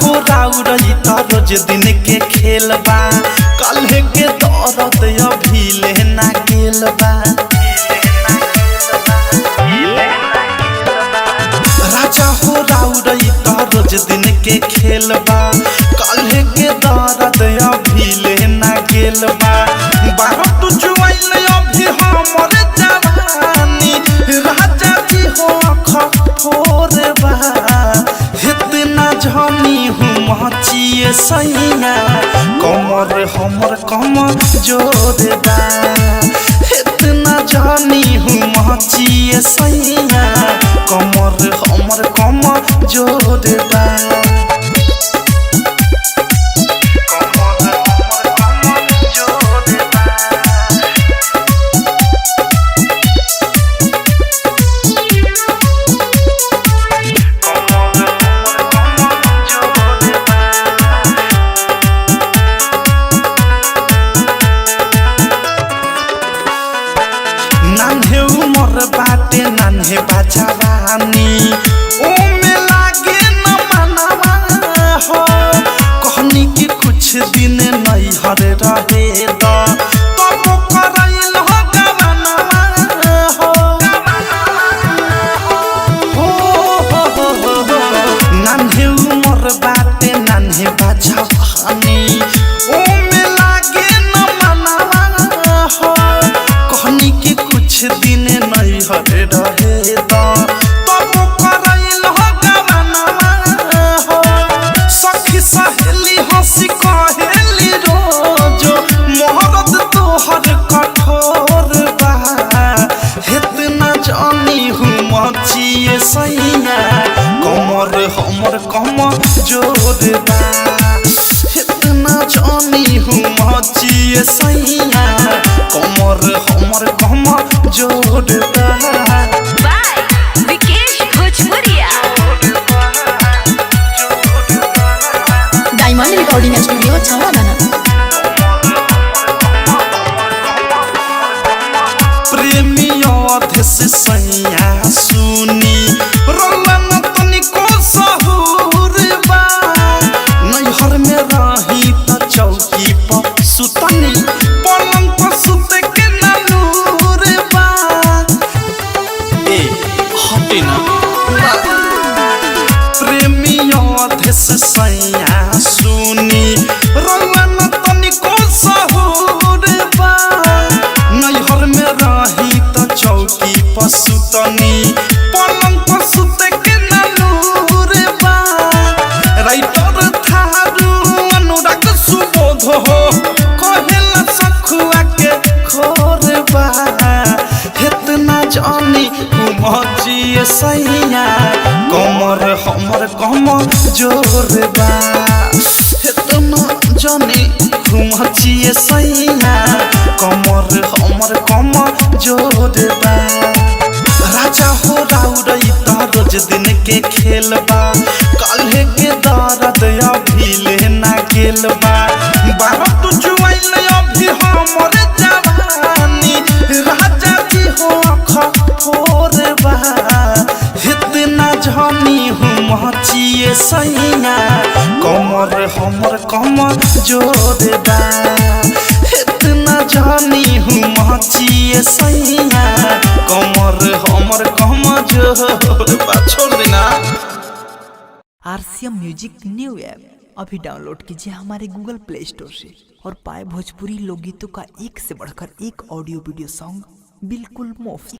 हो राउरई त रोज दिन के खेल बा काल्हे के दर्द अभी लेना गेल बा राजा हो राउरई त रोज दिन के खेल बा काल्हे के दर्द अभी लेना गेल बा बारह तू जुआइल अभी हमर जवानी राजा जी हो खफोर बा इतना झनी हूँ मचिए सैया कमर हमर कमर जोर बा इतना झनी हूँ मचिए सैया कमर हमर कमर जोर बा नान्हे उमर बाटे नान्हे बाजावानी ओ में लागे न मनवा हो कहनी कि कुछ दिन नहीं हर रहे द तब करैल हो गवनवा हो नान्हे उमर बाटे नान्हे बाजावानी ओ में लागे न मनवा हो कहनी कि कुछ दिन नहीं हरे रहे तब करैल हो गवनवा हो सखी सहेली हंसी कहेली रोज मोहरत तोहर कठोर बा इतना जानी हूँ मचिए सैया कमर हमर कमर जोर बा इतना जानी हूँ मचिए सैया कमर हमर कमर जोर बा विकेश भोजपुरिया डायमंड रिकॉर्डिंग स्टूडियो छावलाना प्रेमियों अधेस सैया सुनी रोलन तनिको सहूर बा नैहर में रही त चौकी पर सुतनी पलंग पर सुते के नूर बा ए हटे ना प्रेमियों अधेस सैया सुनी रोलन तनिको सहूर बा नैहर में रही त चौकी पर सुतनी पलंग पर सुते के नूर बा राइटर थारू अनुराग सुबोध हो कहेला सखुआ के खोर बा इतना जानी मचिए सैया कमर हमर कमर जोर बा इतना जानी मचिए सैया कमर हमर कमर जोर बा राजा हो राउरई त रोज दिन के खेल बा काल्हे के दर्द अभी लेना गेल बा बारह तू जुआइल अभी हमर जवानी राजा जी हो खफोर बा इतना झनी हूँ मचिए सैया कमर हमर कमर जोर बा इतना झनी हूँ मचिए सैया कमर हमर कमर जोर बा छोड़ देना। RCM म्यूजिक न्यू ऐप अभी डाउनलोड कीजिए हमारे गूगल प्ले स्टोर से और पाए भोजपुरी लोकगीतों का एक से बढ़कर एक ऑडियो वीडियो सॉन्ग बिल्कुल मुफ्त।